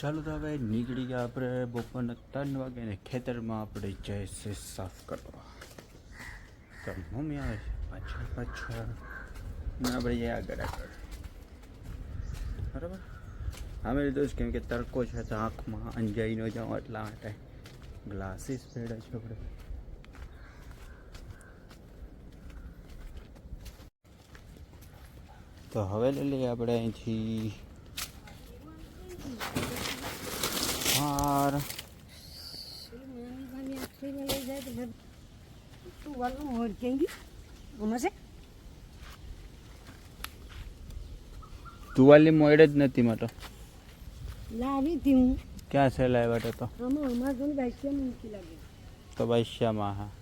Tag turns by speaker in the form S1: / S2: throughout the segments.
S1: ચાલો તો હવે નીકળી ગયા આપણે બપોરના 3 વાગે ને ખેતરમાં આપણે જઈશે સાફ કરવા. તો મમ્મી આવે છે પાછળ પાછળ ને આપણે જઈએ આગળ બરાબર. અમે દોસ્ત કેમ કે તડકો છે તો આંખમાં અંજાઈ ન જાઉં એટલા માટે ગ્લાસીસ પહેર્યા છે આપણે. તો હવે લઈ લઈએ આપણે અહીંથી હાર. તુવાલી મોડ જ નથી માં તો
S2: લાવી હતી હું.
S1: ક્યાં છે લાવ્યા તો તો બાઈશ્યામાં હા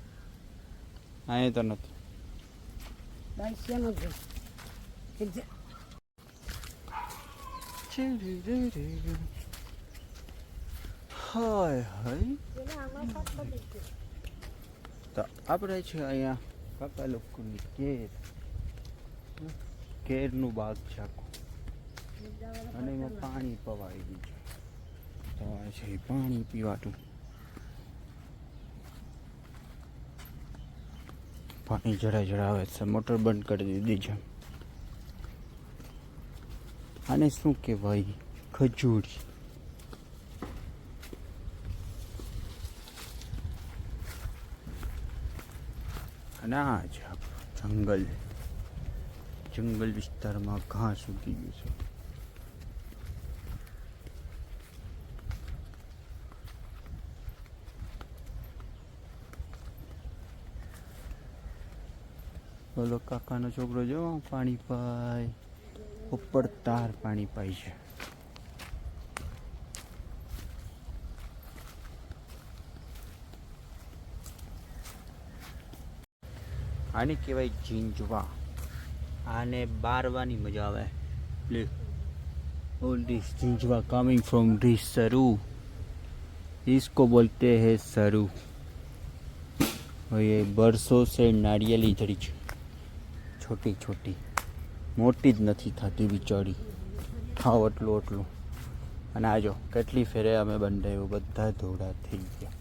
S1: અહીં તો નથી. હાય હાય. તો આપણે છે અહીંયા કાકા લોકોની કેરનું બાગ છે આખું અને એમાં પાણી પવાઈ ગયું છે. તો આ છે પાણી પીવાતું. પાણી જરા આવે છે. મોટર બંધ કરી દીધી છે. આને શું કહેવાય? ખજૂરી. અને આ છે જંગલ વિસ્તારમાં ઘાસ ઉગી ગયું છે. બોલો કાકાનો છોકરો જો પાણી પાય ઉપર તાર પાણી પાય છે. આને કહેવાય ઝીંઝવા. આને બારવાની મજા આવે. લે ઓલ दिस ઝીંઝવા कमिंग फ्रॉम दिस सरु, इसको बोलते हैं सरु. और ये बरसों से नारिયેલી जड़ी છે. छोटी छोटी મોટી જ નથી થતી બિચારી. ખાવ એટલું. અને આ જો કેટલી ફેરે અમે બંધાયું બધા ધોળા થઈ ગયા.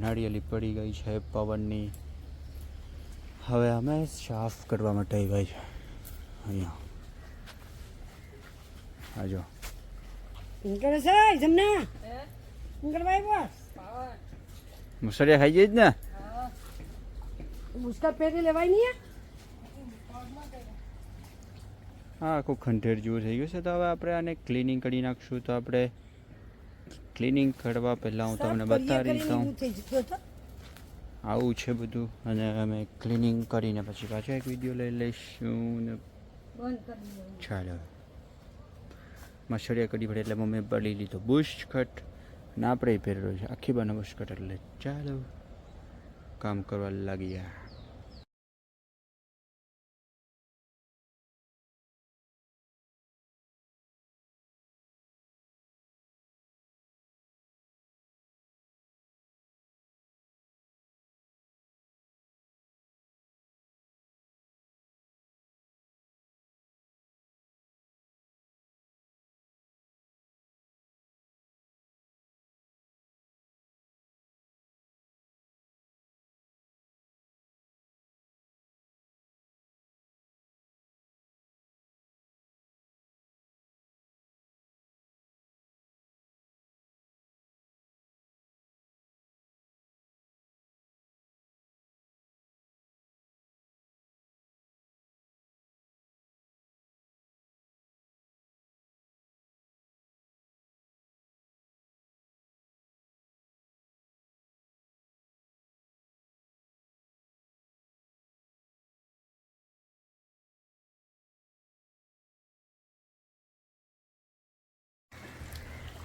S1: નાળિયેરી પડી ગઈ છે પવનની. હવે અમે સાફ કરવા માટે આવ્યા છે અહીંયા. આ જો મસરિયા ખાઈ જઈ જ ને. હા આખું ખંડેર જેવું થઈ ગયું છે. તો હવે આપણે આને ક્લિનિંગ કરી નાખશું. તો આપણે ક્લિનિંગ કરવા પહેલાં હું તમને બતાવી દઉં આવું છે બધું. અને અમે ક્લિનિંગ કરીને પછી પાછો એક વિડીયો લઈ લઈશું ને. ચાલો મસળિયા કરી પડે એટલે મમ્મી પડી લીધો બુશ કટ ને આપણે પહેરેલો છે આખી બને બુશ કટ. એટલે ચાલો કામ કરવા લાગ્યા.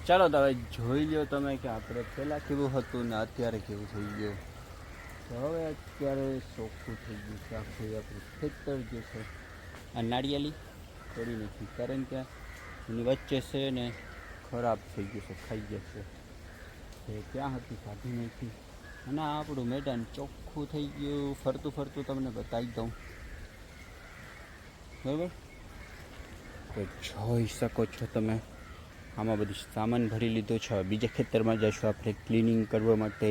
S1: ચાલો તો હવે જોઈ લો તમે કે આપણે પહેલાં કેવું હતું ને અત્યારે કેવું થઈ ગયું. તો હવે અત્યારે ચોખ્ખું થઈ ગયું છે આખું આપણું ખેતર જે છે. આ નાળિયેરી તોડી નથી કારણ કે એની વચ્ચે છે ને ખરાબ થઈ ગયું છે, ખાઈ જશે. એ ક્યાં હતી કાઢી નથી. અને આ આપણું મેદાન ચોખ્ખું થઈ ગયું. ફરતું તમને બતાવી દઉં બરાબર. તો જોઈ શકો છો તમે, આમાં બધું સામાન ભરી લીધો છે. હવે બીજા ખેતરમાં જઈશું આપણે ક્લિનિંગ કરવા માટે.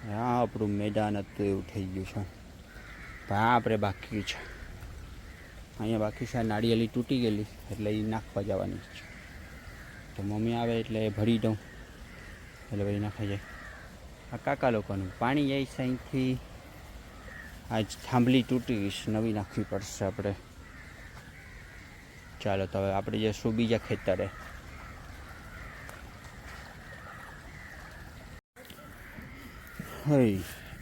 S1: હા, આપણું મેદાન હતું એવું થઈ ગયું છે. હા, આપણે બાકી છે, અહીંયા બાકી છે. નાળિયેરી તૂટી ગયેલી એટલે એ નાખવા જવાની છે. તો મમ્મી આવે એટલે ભરી દઉં એટલે પછી નાખાઈ જાય. આ કાકા લોકોનું પાણી જાય છે અહીંથી. આજ થાંભલી તૂટી ગઈ છે, નવી નાખવી પડશે આપણે. ચાલો તો હવે આપણે જઈશું બીજા ખેતરે. है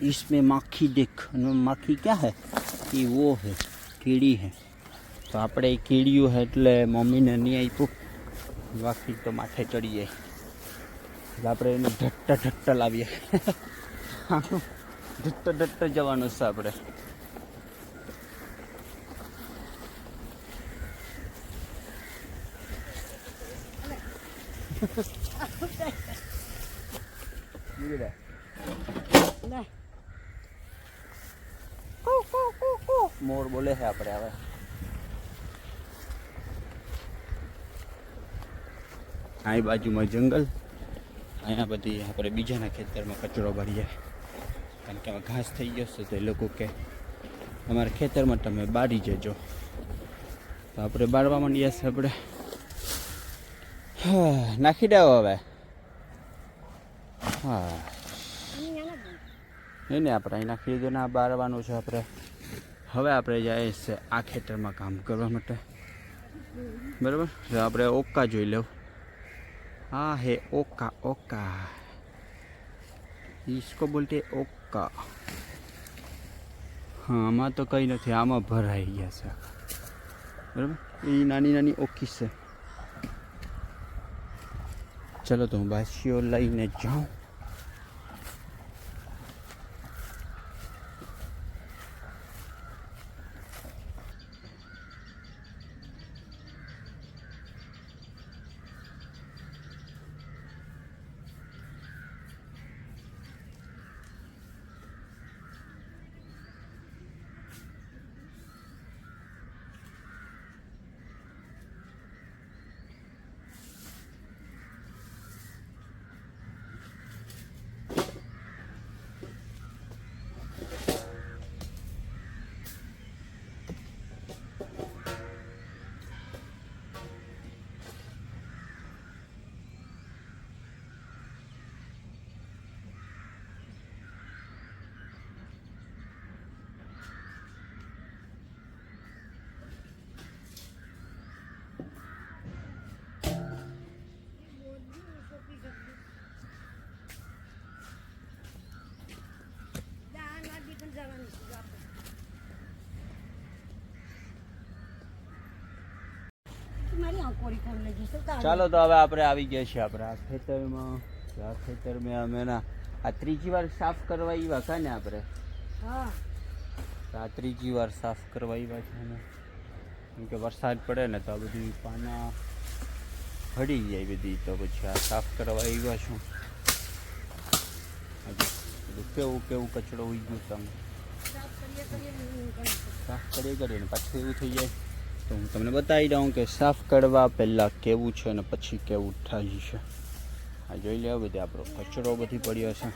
S1: इसमें माखी देख, माखी क्या है ये? वो है कीड़ी है. तो આપણે એ કીડીયું है એટલે મમ્મીને નહીં આપ્યું, બાકી તો માથે ચડી જાય એટલે આપણે એને ઢટ્ટા લાવીએ. ઢટ્ટા જવાનું છે આપણે. મોર બોલે છે આપણે હવે. આ બાજુમાં જંગલ, અહીંયા બધી આપણે બીજાના ખેતરમાં કચરો ભરીએ, કારણ કે ઘાસ થઈ જશે તો એ લોકો કે અમારા ખેતરમાં તમે બારી જજો. તો આપણે બાળવા માંડીએ છીએ આપણે. હા, નાખી દો હવે. હા, નહીં આપણે અહીં નાખી દીધું ને આ બારવાનું છે આપણે. હવે આપણે જઈએ છીએ આ ખેતરમાં કામ કરવા માટે, બરાબર. તો આપણે ઓકા જોઈ લઉં. हाँ है ओका, ओका इसको बोलते ओका. हाँ, આમાં તો કંઈ નથી, આમાં ભરાઈ ગયા છે બરાબર. એ નાની નાની ઓકી છે. ચલો તો હું બાસીઓ લઈને જાઉં. ચાલો તો હવે આપણે આવી ગયા છીએ આપણે આ ખેતરમાં. આ ખેતરમાં અમે ના આ ત્રીજી વાર સાફ કરવા આવ્યા હતા ને આપણે. હા, આ ત્રીજી વાર સાફ કરવા આવ્યા છે ને, કેમ કે વરસાદ પડે ને તો આ બધી પાના હળી જાય બધી, તો પછી આ સાફ કરવા આવ્યા છું. કેવું કેવું કચરો ઉઈ ગયું તમે સાફ કરીએ ને પાછું એવું થઈ જાય. તો હું તમને બતાવી દઉં કે સાફ કરવા પહેલાં કેવું છે ને પછી કેવું થાય છે. આ જોઈ લે, બધે આપણો કચરો બધી પડ્યો છે.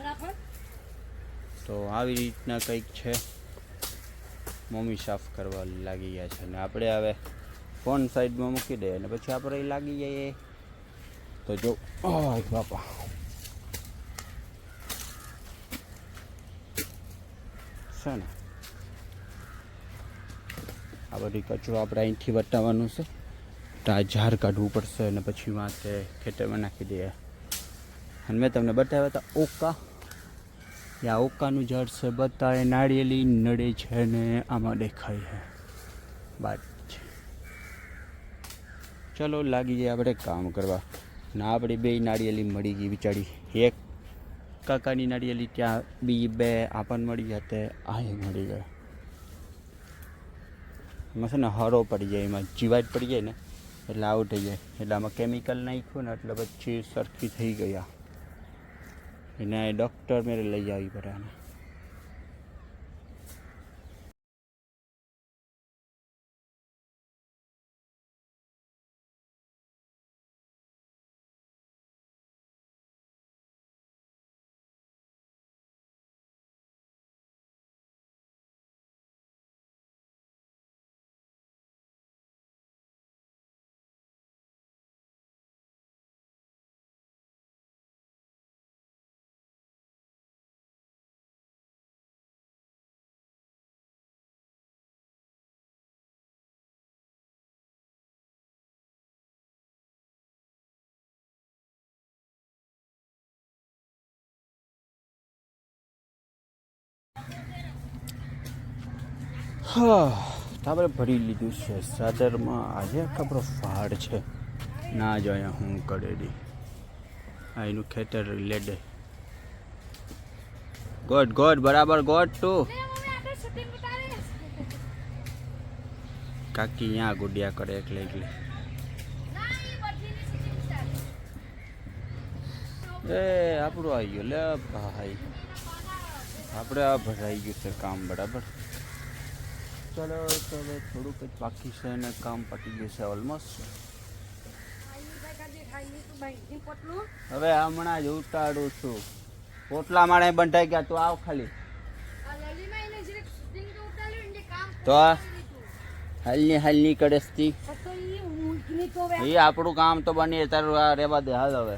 S1: તો આવી રીતના કંઈક છે. મમ્મી સાફ કરવા લાગી ગયા છે ને આપણે હવે ફોન સાઈડમાં મૂકી દઈએ અને પછી આપણે લાગી જઈએ. તો જો બાપા છે ને, આ બધી કચરો આપણે અહીંથી વટાવવાનું છે. તો આ ઝાર કાઢવું પડશે અને પછી માથે ખેતરમાં નાખી દઈએ. અને મેં તમને બતાવ્યા હતા ઓકા, આ ઓકાનું ઝાડ છે. બતાવે નાળિયેરી નડે છે ને આમાં દેખાય છે બાદ છે. ચલો લાગી જાય આપણે કામ કરવા. ને આપણી બે નાળિયેરી મળી ગઈ બિચારી. એક કાકાની નાળિયેરી ત્યાં, બીજી બે આપણને મળી ગયા તે આ મળી ગયા. એમાં છે ને હરો પડી જાય, એમાં જીવાત પડી જાય ને એટલે આવું થઈ જાય. એટલે આમાં કેમિકલ નાખ્યું ને એટલે પછી સરખી થઈ ગયા. એને ડૉક્ટર મેરે લઈ આવી પડે આને. હા આપણે ભરી લીધું છે સાદરમાં. આજે ખબર ફાડ છે ના જ અહીંયા હું કરેલી આ એનું ખેતર લેડે ગોડ ગોડ બરાબર ગોડ ટુ કાકી અહીંયા ગુડિયા કરે એટલે એટલે એ આપણું આવી ગયું લે ભાઈ આપણે આ ભરાઈ ગયું છે કામ બરાબર. ચલો ચલો થોડુંક જ બાકી છે અને કામ પતી ગયું છે ઓલમોસ્ટ. હવે હમણાં જ ઉતારું છું. પોટલા માળે બંધાઈ ગયા તું આવ ખાલી તો હાલની કડસતી એ આપણું કામ તો બની તારું આ રેવા દે હાલ હવે.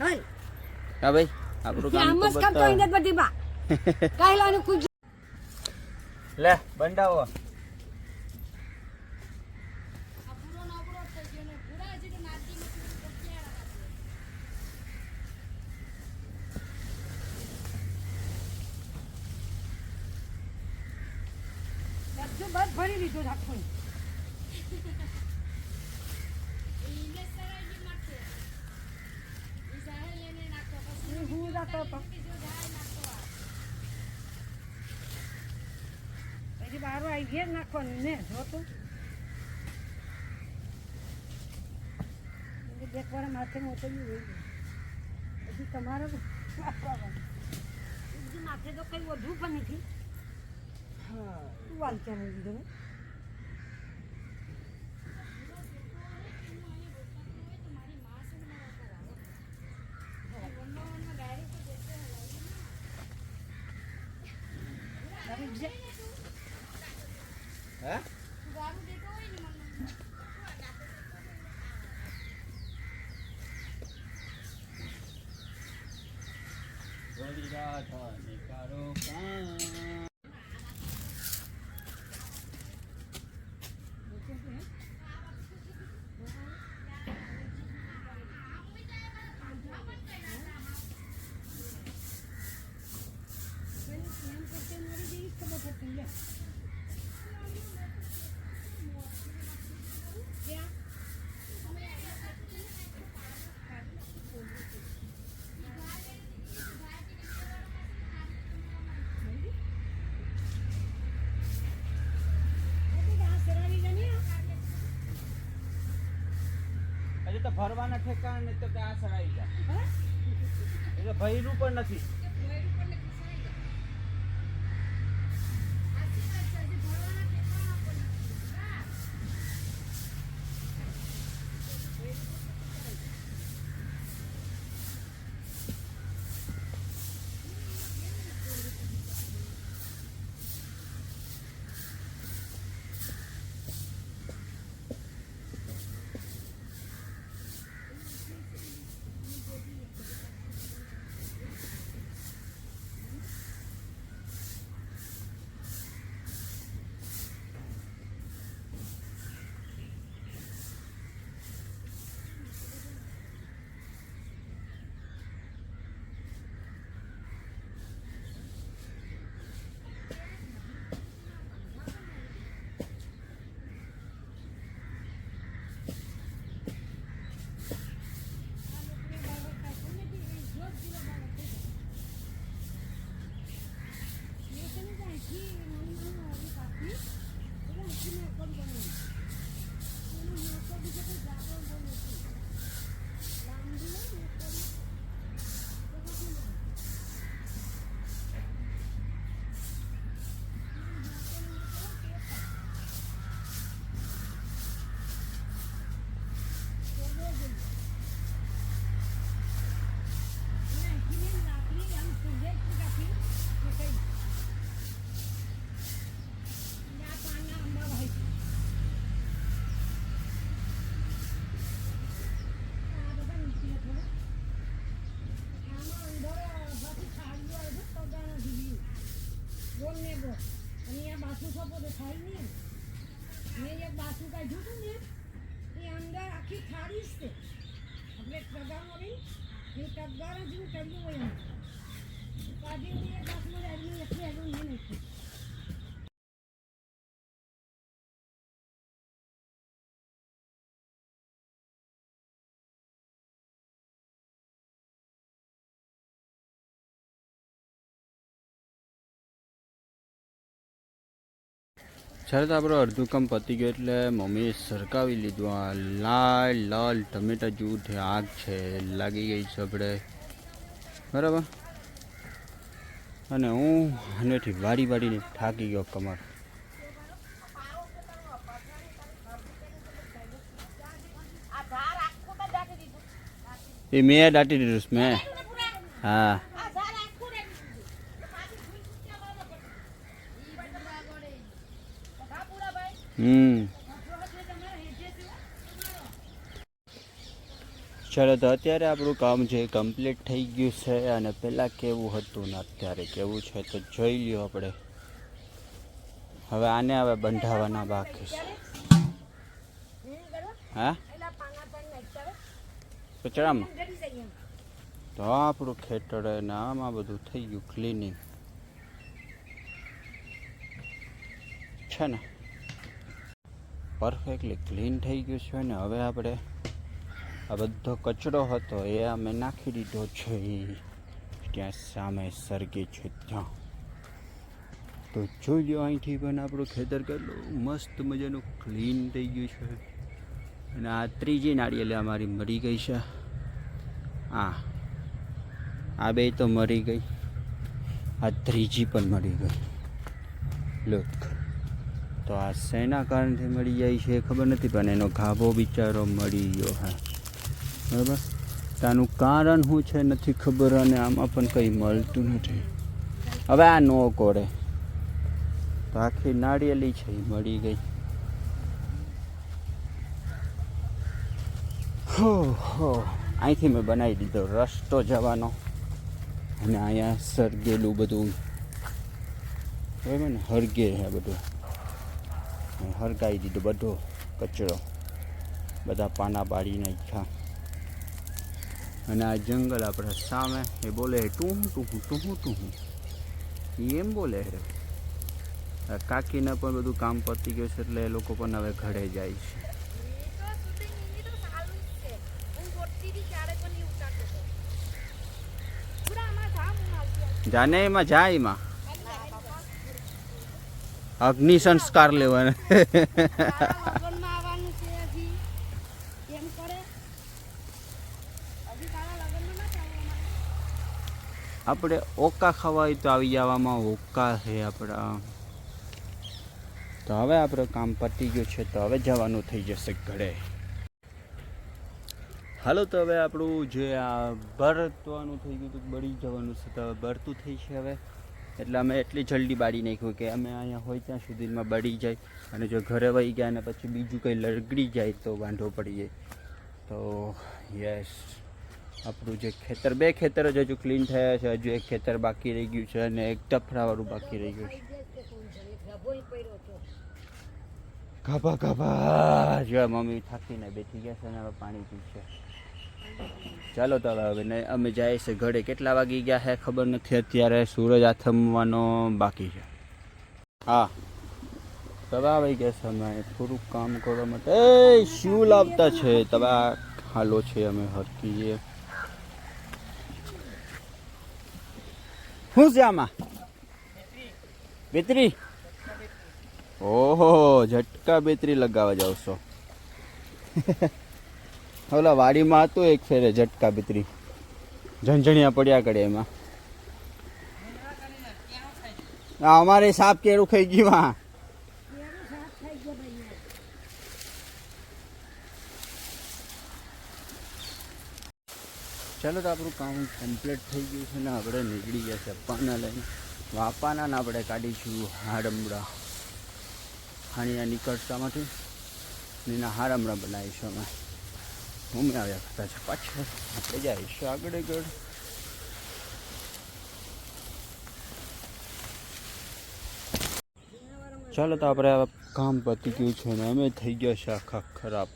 S1: હા ભાઈ આપણું કામ તો લે બંધાવો.
S2: બસ ભરી લીધું આખું. હું જતો હતો પછી બારો આવી ઘેર નાખવાનું ને જોતો બે વાર માથે મોકલ્યું હોય પછી તમારે માથે તો કઈ વધુ પણ નથી. હા તું વાલ ક્યાં લીધો
S1: હે થોડી રાત નિકારો કામ તો ભરવાના ઠેકાણા ને તો આ સરાઈ જાય એટલે ભયરું પણ નથી. આખી થાળી જ છે આપણે ટગામાં રહી એ ટગાર જ હું કર્યું હોય કાઢીને બાસમાં એટલું નહીં નાખ્યું. જ્યારે તો આપણું અડધું કામ પતી ગયું એટલે મમ્મીએ સરકાવી લીધું. આ લાલ લાલ ટમેટા જેવું આગ છે લાગી ગઈ છે આપણે, બરાબર. અને હું આનેથી વાળી વાળીને થાકી ગયો કમર. એ મેં દાટી દીધું મેં. હા ચાલો તો અત્યારે આપણું કામ છે કમ્પ્લીટ થઈ ગયું છે. અને પહેલાં કેવું હતું ને અત્યારે કેવું છે તો જોઈ લ્યો આપણે. હવે આને હવે બંધાવાના બાકી છે. હા કચરામાં તો આપણું ખેતર ને આમાં બધું થઈ ગયું ક્લિનિંગ છે ને, પરફેક્ટલી ક્લીન થઈ ગયું છે. ને હવે આપણે આ બધો કચરો હતો એ અમે નાખી દીધો છે ત્યાં સામે સરગી છે ત્યાં. તો જોઈ લો અહીંથી પણ આપણું ખેતર કેટલું મસ્ત મજાનું ક્લીન થઈ ગયું છે. અને આ ત્રીજી નાળિયેર અમારી મરી ગઈ છે. આ બે તો મરી ગઈ, આ ત્રીજી પણ મરી ગઈ. લુક, તો આ શેના કારણથી મળી જાય છે ખબર નથી, પણ એનો ગાભો બિચારો મળી ગયો. હા બરાબર. આનું કારણ શું છે નથી ખબર. અને આમાં પણ કંઈ મળતું નથી. હવે આ નો કોડે તો આખી નાળિયેલી છે એ મળી ગઈ. હો અહીંથી મેં બનાવી દીધો રસ્તો જવાનો. અને અહીંયા સરગેલું બધું બરાબર ને, હરગે છે બધું. હરગાઈ દીધું બધો કચરો, બધા પાના પાડી નાખ્યા. અને આ જંગલ આપણે સામે એ બોલે ટું ટું ટું ટું એમ બોલે રે. કાકીને પણ બધું કામ પતી ગયું છે એટલે એ લોકો પણ હવે ઘરે જાય છે. જાને એમાં જાય એમાં અગ્નિ સંસ્કાર લેવાના. આપણે ઓકા ખાવા હોય તો આવી જવામાં ઓકા છે આપણા. તો હવે આપણે કામ પતી ગયું છે તો હવે જવાનું થઈ જશે ઘરે. હાલો તો હવે આપણું જે આ ભરતવાનું થઈ ગયું હતું, બળી જવાનું છે તો હવે ભરતું થઈ છે હવે. એટલે અમે એટલી જલ્દી બાળી નાખ્યું કે અમે અહીંયા હોય ત્યાં સુધીમાં બળી જાય. અને જો ઘરે વહી ગયા અને પછી બીજું કંઈ લગડી જાય તો વાંધો પડી જાય. તો યસ, આપણું જે ખેતર, બે ખેતર જ હજુ ક્લીન થયા છે. હજુ એક ખેતર બાકી રહી ગયું છે અને એક ટફરાવાળું બાકી રહી ગયું છે. ગાભા ગાભા જો મમ્મી થાકીને બેઠી ગયા છે અને હવે પાણી પીશે. ચાલો તો હવે અમે જાય છે ઘરે. કેટલા વાગી ગયા છે ખબર નથી અત્યારે. સૂરજ આથમવાનો બાકી છે. હા તવા આવી ગયા છે. અમે થોડુંક કામ કરવા માટે શું લાવતા છે તવા હાલો છે અમે હરકીએ. શું છે આમાં? બેટરી? ઓહો, ઝટકા બેટરી લગાવવા જાવ છો. ઓલા વાડીમાં હતું એક ફેરે ઝટકા બેટરી, ઝંઝણિયા પડ્યા કરે એમાં. અમારે સાપ કેળું ખાઈ ગયું. ચાલો તો આપણું કામ કમ્પ્લીટ થઈ ગયું છે ને આપણે નીકળી ગયા છે અપ્પાના લઈને. વાપાના ને આપણે કાઢીશું હાડમડા, હાણીયા નીકળતામાંથી એના હાડમડા બનાવીશું અમે. મમ્મી આવ્યા કરતા છે પાછળ, આપણે જઈશું આગળ આગળ. ચાલો તો આપણે આ કામ પતી ગયું છે ને અમે થઈ ગયા છે આખા ખરાબ.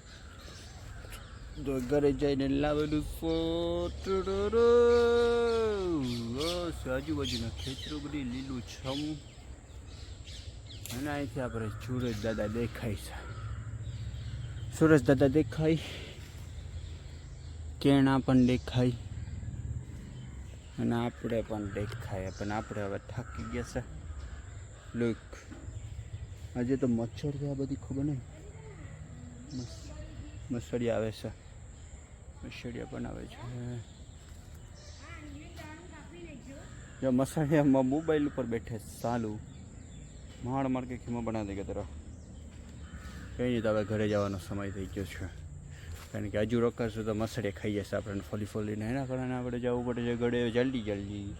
S1: તો ઘરે જઈને લાવેલું આજુબાજુના ખેતરો બધી લીલું છમ. અને અહીંથી આપણે સુરજ દાદા દેખાય છે. સુરજ દાદા દેખાય, કેણા પણ દેખાય અને આપણે પણ દેખાય. પણ આપણે હવે થાકી ગયા છે. લુક આજે તો મચ્છર છે આ બધી ખબર નહીં. મસળિયા આવે છે, મસળિયા પણ આવે છે. જો મસળિયામાં મોબાઈલ ઉપર બેઠે ચાલુ માર કે ખીમો બના દે કે તરફ. કંઈ નહીં, તો હવે ઘરે જવાનો સમય થઈ ગયો છે, કારણ કે હજુ રોકાશું તો મસળિયા ખાઈ જશે આપણને ફોલીને એના કારણે આપણે જવું પડે છે ગળે જલ્દી.